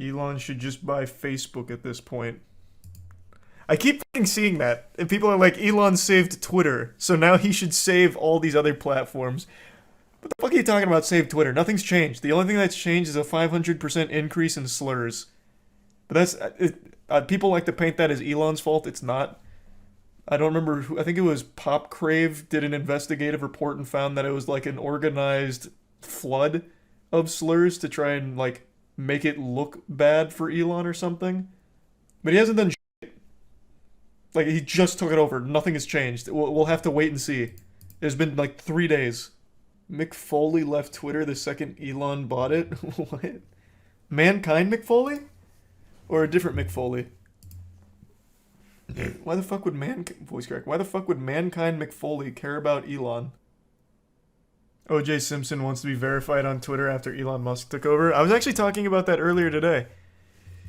Elon should just buy Facebook at this point. I keep fucking seeing that. And people are like, Elon saved Twitter, so now he should save all these other platforms. What the fuck are you talking about, save Twitter? Nothing's changed. The only thing that's changed is a 500% increase in slurs. But people like to paint that as Elon's fault. It's not. I don't remember who, I think it was Pop Crave did an investigative report and found that it was like an organized flood of slurs to try and like make it look bad for Elon or something. But he hasn't done shit. Like he just took it over. Nothing has changed. We'll have to wait and see. It's been like 3 days. Mick Foley left Twitter the second Elon bought it. What? Mankind McFoley? Or a different McFoley? Why the fuck would voice crack? Why the fuck would Mankind McFoley care about Elon? OJ Simpson wants to be verified on Twitter after Elon Musk took over. I was actually talking about that earlier today.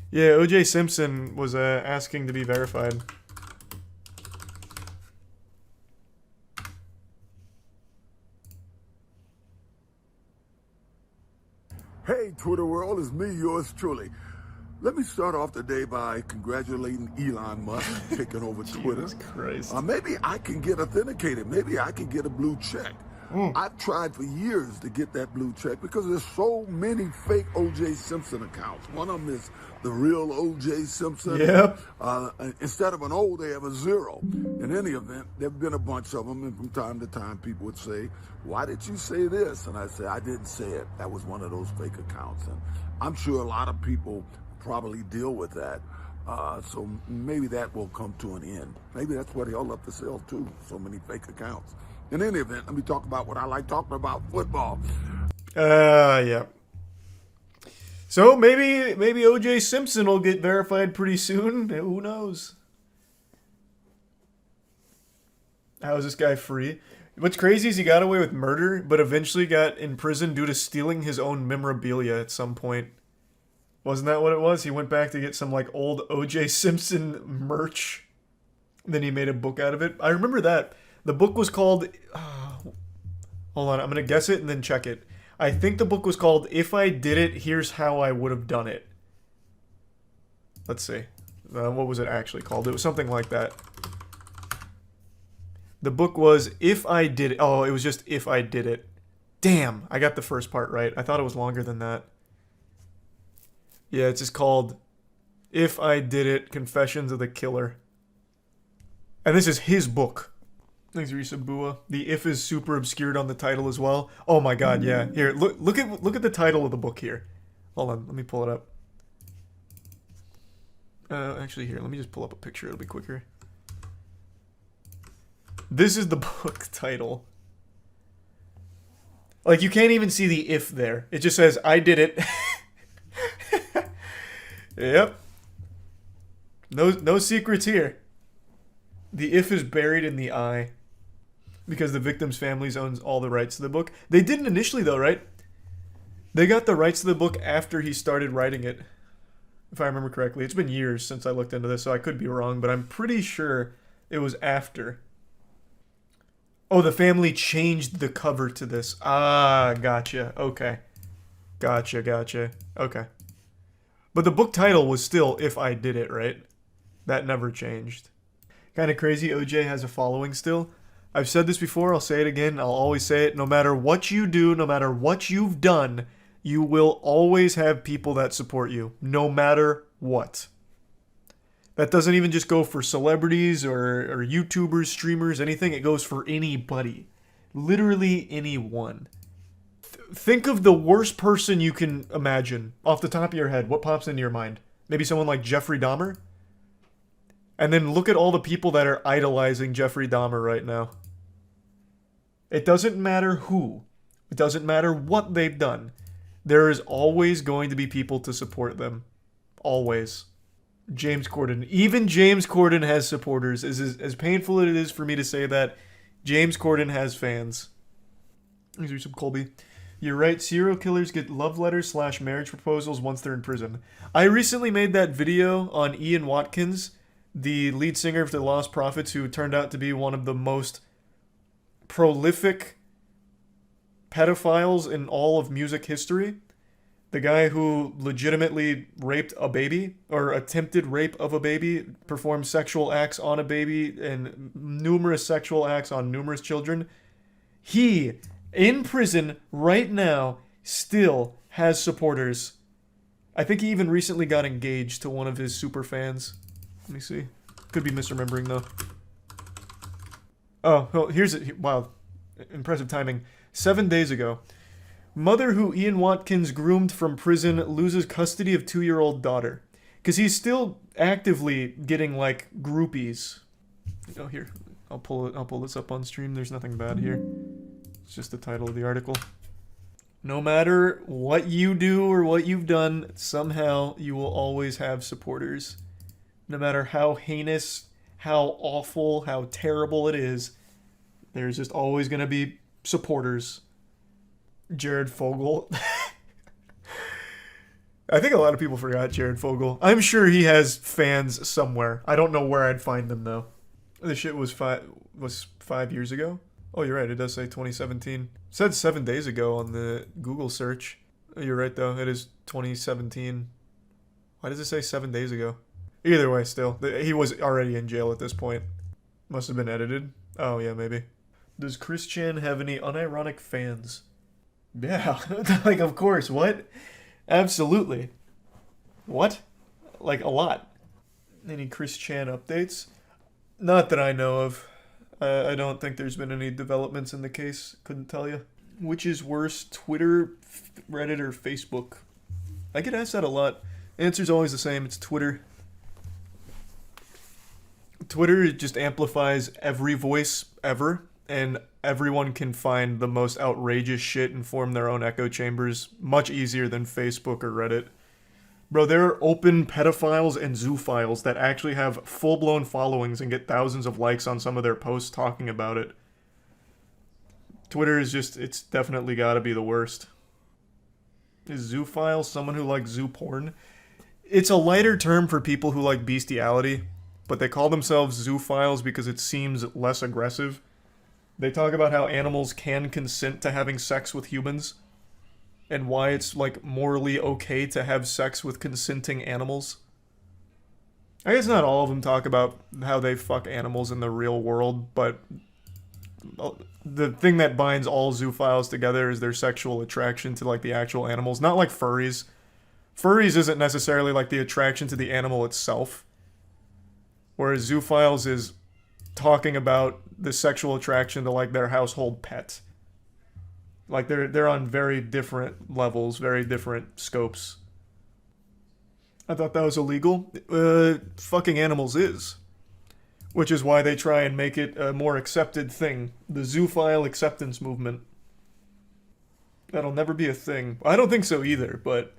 Yeah, OJ Simpson was asking to be verified. Hey, Twitter world, it's me, yours truly. Let me start off today by congratulating Elon Musk taking over Twitter. Jesus Christ. Maybe I can get authenticated. Maybe I can get a blue check. I've tried for years to get that blue check because there's so many fake O.J. Simpson accounts. One of them is the real O.J. Simpson. Yep. Instead of an O, they have a zero. In any event, there have been a bunch of them, and from time to time, people would say, "Why did you say this?" And I say, "I didn't say it. That was one of those fake accounts." And I'm sure a lot of people probably deal with that. So maybe that will come to an end. Maybe that's what he'll up to sell too, so many fake accounts. In any event, let me talk about what I like talking about, football. Yeah. So maybe OJ Simpson will get verified pretty soon. Who knows? How is this guy free? What's crazy is he got away with murder, but eventually got in prison due to stealing his own memorabilia at some point. Wasn't that what it was? He went back to get some like old OJ Simpson merch. Then he made a book out of it. I remember that. The book was called... hold on, I'm going to guess it and then check it. I think the book was called If I Did It, Here's How I Would Have Done It. Let's see. What was it actually called? It was something like that. The book was If I Did It. Oh, it was just If I Did It. Damn, I got the first part right. I thought it was longer than that. Yeah, it's just called If I Did It, Confessions of the Killer. And this is his book. Thanks, Risa Bua. The if is super obscured on the title as well. Oh my god, yeah. Here, look at the title of the book here. Hold on, let me pull it up. Actually, here, let me just pull up a picture. It'll be quicker. This is the book title. Like, you can't even see the if there. It just says, I did it. Yep. No secrets here. The if is buried in the I. Because the victim's families owns all the rights to the book. They didn't initially though, right? They got the rights to the book after he started writing it. If I remember correctly. It's been years since I looked into this, so I could be wrong, but I'm pretty sure it was after. Oh, the family changed the cover to this. Ah, gotcha. Okay. Gotcha. Okay. But the book title was still If I Did It, right? That never changed. Kind of crazy, OJ has a following still. I've said this before, I'll say it again, I'll always say it. No matter what you do, no matter what you've done, you will always have people that support you. No matter what. That doesn't even just go for celebrities or YouTubers, streamers, anything. It goes for anybody. Literally anyone. Think of the worst person you can imagine. Off the top of your head, what pops into your mind? Maybe someone like Jeffrey Dahmer? And then look at all the people that are idolizing Jeffrey Dahmer right now. It doesn't matter who. It doesn't matter what they've done. There is always going to be people to support them. Always. James Corden. Even James Corden has supporters. As painful as it is for me to say that, James Corden has fans. These are some Colby. You're right, serial killers get love letters / marriage proposals once they're in prison. I recently made that video on Ian Watkins, the lead singer of the Lost Prophets, who turned out to be one of the most prolific pedophiles in all of music history. The guy who legitimately raped a baby, or attempted rape of a baby, performed sexual acts on a baby, and numerous sexual acts on numerous children. He, in prison right now, still has supporters. I think he even recently got engaged to one of his super fans. Let me see. Could be misremembering, though. Oh, well, here's it. Wow. Impressive timing. 7 days ago. Mother who Ian Watkins groomed from prison loses custody of 2-year-old daughter. Because he's still actively getting, like, groupies. Oh, here. I'll pull this up on stream. There's nothing bad here. It's just the title of the article. No matter what you do or what you've done, somehow you will always have supporters. No matter how heinous, how awful, how terrible it is, there's just always going to be supporters. Jared Fogle. I think a lot of people forgot Jared Fogle. I'm sure he has fans somewhere. I don't know where I'd find them, though. This shit was 5 years ago? Oh, you're right. It does say 2017. It said 7 days ago on the Google search. You're right, though. It is 2017. Why does it say 7 days ago? Either way, still. He was already in jail at this point. Must have been edited. Oh, yeah, maybe. Does Chris Chan have any unironic fans? Yeah. Like, of course. What? Absolutely. What? Like, a lot. Any Chris Chan updates? Not that I know of. I don't think there's been any developments in the case. Couldn't tell you. Which is worse, Twitter, Reddit, or Facebook? I get asked that a lot. Answer's always the same. It's Twitter. Twitter just amplifies every voice ever, and everyone can find the most outrageous shit and form their own echo chambers much easier than Facebook or Reddit. Bro, there are open pedophiles and zoophiles that actually have full-blown followings and get thousands of likes on some of their posts talking about it. Twitter is just, it's definitely gotta be the worst. Is zoophile someone who likes zoo porn? It's a lighter term for people who like bestiality, but they call themselves zoophiles because it seems less aggressive. They talk about how animals can consent to having sex with humans, and why it's, like, morally okay to have sex with consenting animals. I guess not all of them talk about how they fuck animals in the real world, but the thing that binds all zoophiles together is their sexual attraction to, like, the actual animals. Not like furries. Furries isn't necessarily, like, the attraction to the animal itself. Whereas zoophiles is talking about the sexual attraction to, like, their household pet. Like, they're on very different levels, very different scopes. I thought that was illegal. Fucking animals is. Which is why they try and make it a more accepted thing. The zoophile acceptance movement. That'll never be a thing. I don't think so either, but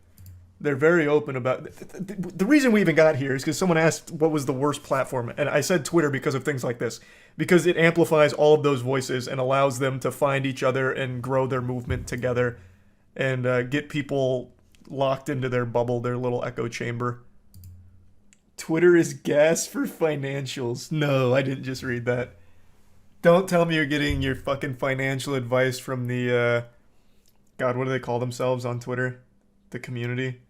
they're very open about it. The reason we even got here is because someone asked what was the worst platform, and I said Twitter because of things like this. Because it amplifies all of those voices and allows them to find each other and grow their movement together and get people locked into their bubble, their little echo chamber. Twitter is gas for financials. No, I didn't just read that. Don't tell me you're getting your fucking financial advice from the, God, what do they call themselves on Twitter? The community?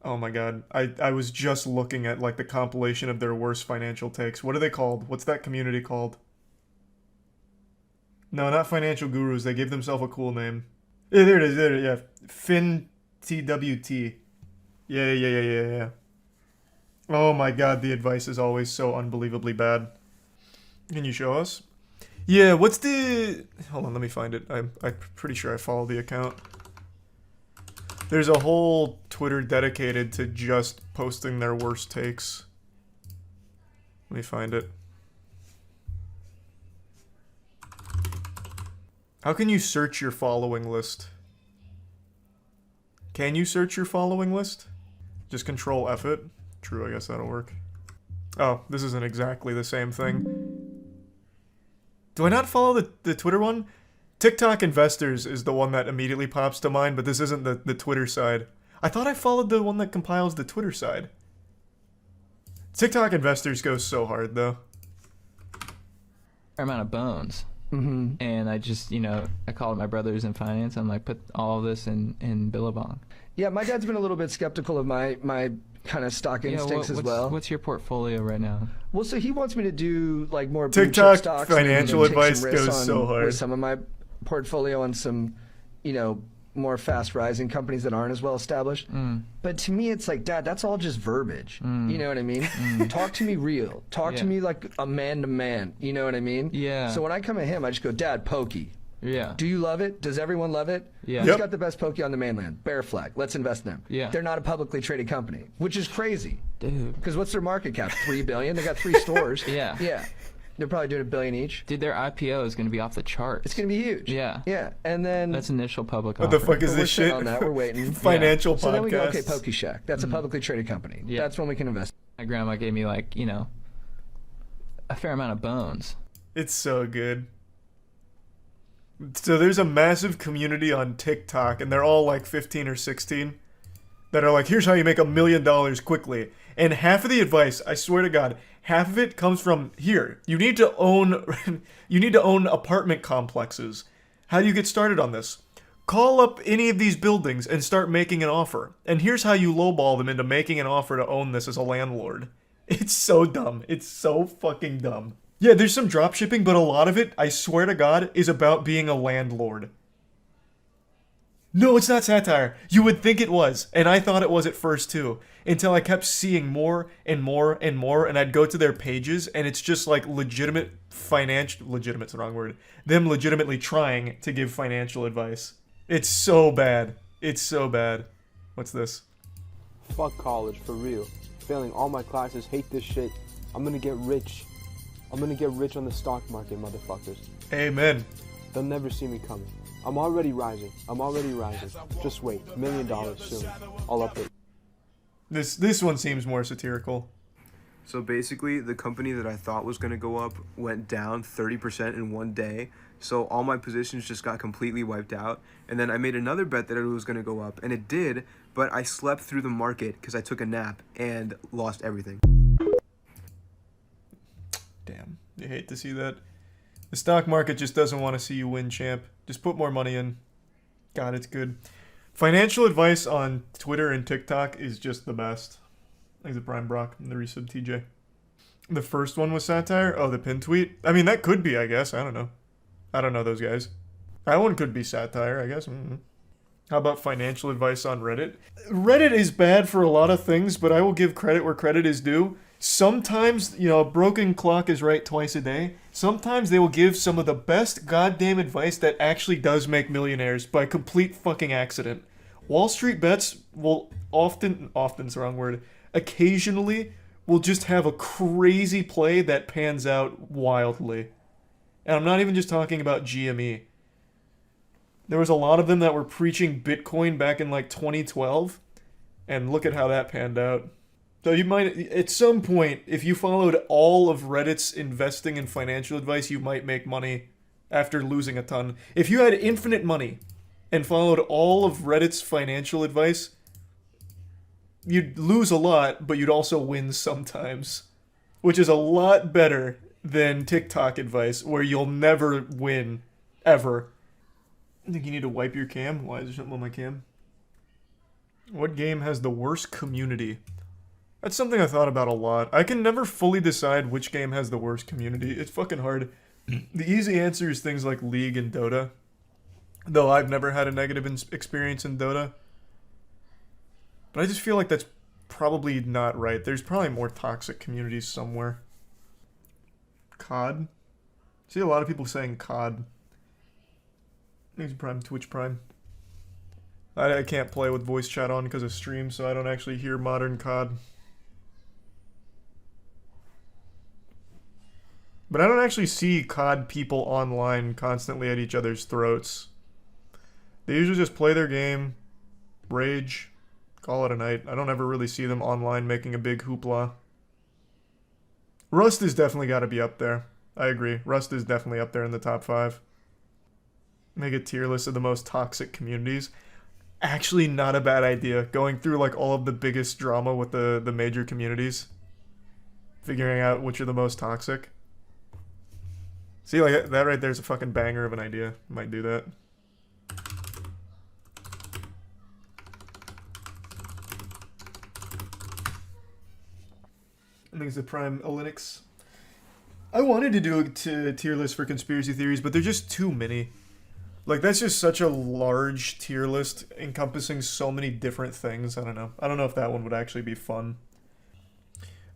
Oh my god. I was just looking at, like, the compilation of their worst financial takes. What are they called? What's that community called? No, not financial gurus. They gave themselves a cool name. Yeah, there it is. There it is. Yeah. FinTWT. Yeah. Oh my god, the advice is always so unbelievably bad. Can you show us? Yeah, what's the... Hold on, let me find it. I'm pretty sure I follow the account. There's a whole Twitter dedicated to just posting their worst takes. Let me find it. How can you search your following list? Can you search your following list? Just control F it. True, I guess that'll work. Oh, this isn't exactly the same thing. Do I not follow the Twitter one? TikTok Investors is the one that immediately pops to mind, but this isn't the Twitter side. I thought I followed the one that compiles the Twitter side. TikTok Investors goes so hard, though. Fair amount of bones. And I just, I called my brothers in finance. I'm like, put all of this in Billabong. Yeah, my dad's been a little bit skeptical of my kind of stock instincts as well. What's your portfolio right now? Well, so he wants me to do like more blue chip TikTok stocks, financial and, advice goes so hard. with some of my portfolio on some, more fast rising companies that aren't as well established. But to me, it's like, Dad, that's all just verbiage. You know what I mean? Talk to me real. Talk to me like a man to man. You know what I mean? Yeah. So when I come at him, I just go, Dad, pokey. Yeah. Do you love it? Does everyone love it? Yeah. Who's got the best pokey on the mainland? Bear Flag. Let's invest in them. Yeah. They're not a publicly traded company, which is crazy. Dude. Because what's their market cap? $3 billion. They got 3 stores. Yeah. Yeah. They're probably doing $1 billion each. Dude, their IPO is going to be off the charts. It's going to be huge. Yeah. Yeah. And then That's initial public What offer. the fuck is we're this sitting shit? on that. We're waiting. Financial So then we go, podcast. okay, Pokey Shack. That's a publicly traded company. Yeah. That's when we can invest. My grandma gave me like, a fair amount of bones. It's so good. So there's a massive community on TikTok, and they're all like 15 or 16, that are like, here's how you make $1 million quickly. And half of the advice, I swear to God, half of it comes from here. You need to own apartment complexes. How do you get started on this? Call up any of these buildings and start making an offer. And here's how you lowball them into making an offer to own this as a landlord. It's so dumb. It's so fucking dumb. Yeah, there's some drop shipping, but a lot of it, I swear to God, is about being a landlord. No, it's not satire. You would think it was, and I thought it was at first too, until I kept seeing more and more and more, and I'd go to their pages, and it's just like legitimate's the wrong word, them legitimately trying to give financial advice. It's so bad. It's so bad. What's this? Fuck college, for real. Failing all my classes, hate this shit. I'm gonna get rich. I'm gonna get rich on the stock market, motherfuckers. Amen. They'll never see me coming. I'm already rising. Just wait. $1 million soon. I'll update. This one seems more satirical. So basically, the company that I thought was going to go up went down 30% in one day. So all my positions just got completely wiped out. And then I made another bet that it was going to go up, and it did, but I slept through the market because I took a nap and lost everything. Damn, you hate to see that. The stock market just doesn't want to see you win, champ. Just put more money in. God, it's good. Financial advice on Twitter and TikTok is just the best. Thanks to Prime Brock and the resub TJ. The first one was satire? Oh, the pin tweet? I mean, that could be, I guess. I don't know. I don't know those guys. That one could be satire, I guess. How about financial advice on Reddit? Reddit is bad for a lot of things, but I will give credit where credit is due. Sometimes, a broken clock is right twice a day. Sometimes they will give some of the best goddamn advice that actually does make millionaires by complete fucking accident. Wall Street Bets will often's the wrong word, occasionally will just have a crazy play that pans out wildly. And I'm not even just talking about GME. There was a lot of them that were preaching Bitcoin back in like 2012, and look at how that panned out. So you might, at some point, if you followed all of Reddit's investing and financial advice, you might make money after losing a ton. If you had infinite money and followed all of Reddit's financial advice, you'd lose a lot, but you'd also win sometimes, which is a lot better than TikTok advice, where you'll never win, ever. I think you need to wipe your cam. Why is there something on my cam? What game has the worst community? That's something I thought about a lot. I can never fully decide which game has the worst community. It's fucking hard. The easy answer is things like League and Dota. Though I've never had a negative experience in Dota. But I just feel like that's probably not right. There's probably more toxic communities somewhere. COD? I see a lot of people saying COD. Thanks Prime, Twitch Prime. I can't play with voice chat on because of stream, so I don't actually hear modern COD. But I don't actually see COD people online constantly at each other's throats. They usually just play their game, rage, call it a night. I don't ever really see them online making a big hoopla. Rust has definitely got to be up there. I agree. Rust is definitely up there in the top 5. Make a tier list of the most toxic communities. Actually not a bad idea. Going through like all of the biggest drama with the major communities. Figuring out which are the most toxic. See, like that right there's a fucking banger of an idea. Might do that. I think it's the Prime Linux. I wanted to do a tier list for conspiracy theories, but they're just too many. Like, that's just such a large tier list encompassing so many different things. I don't know. I don't know if that one would actually be fun.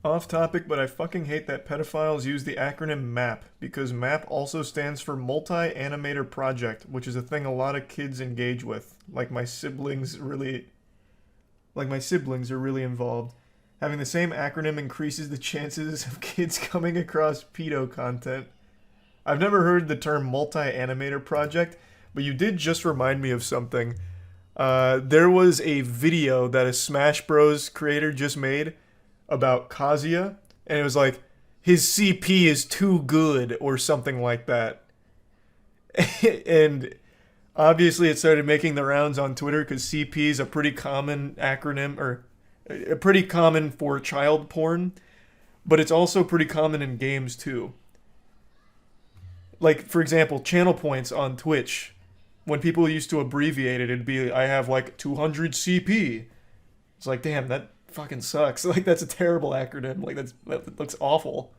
Off topic, but I fucking hate that pedophiles use the acronym MAP, because MAP also stands for Multi-Animator Project, which is a thing a lot of kids engage with. Like my siblings are really involved. Having the same acronym increases the chances of kids coming across pedo content. I've never heard the term multi-animator project, but you did just remind me of something. There was a video that a Smash Bros. Creator just made about Kazuya, and it was like, his CP is too good, or something like that. And obviously it started making the rounds on Twitter, because CP is a pretty common acronym, or pretty common for child porn, but it's also pretty common in games too. Like, for example, channel points on Twitch. When people used to abbreviate it, it'd be, I have like 200 CP. It's like, damn, that fucking sucks. Like, that's a terrible acronym. Like, that looks awful.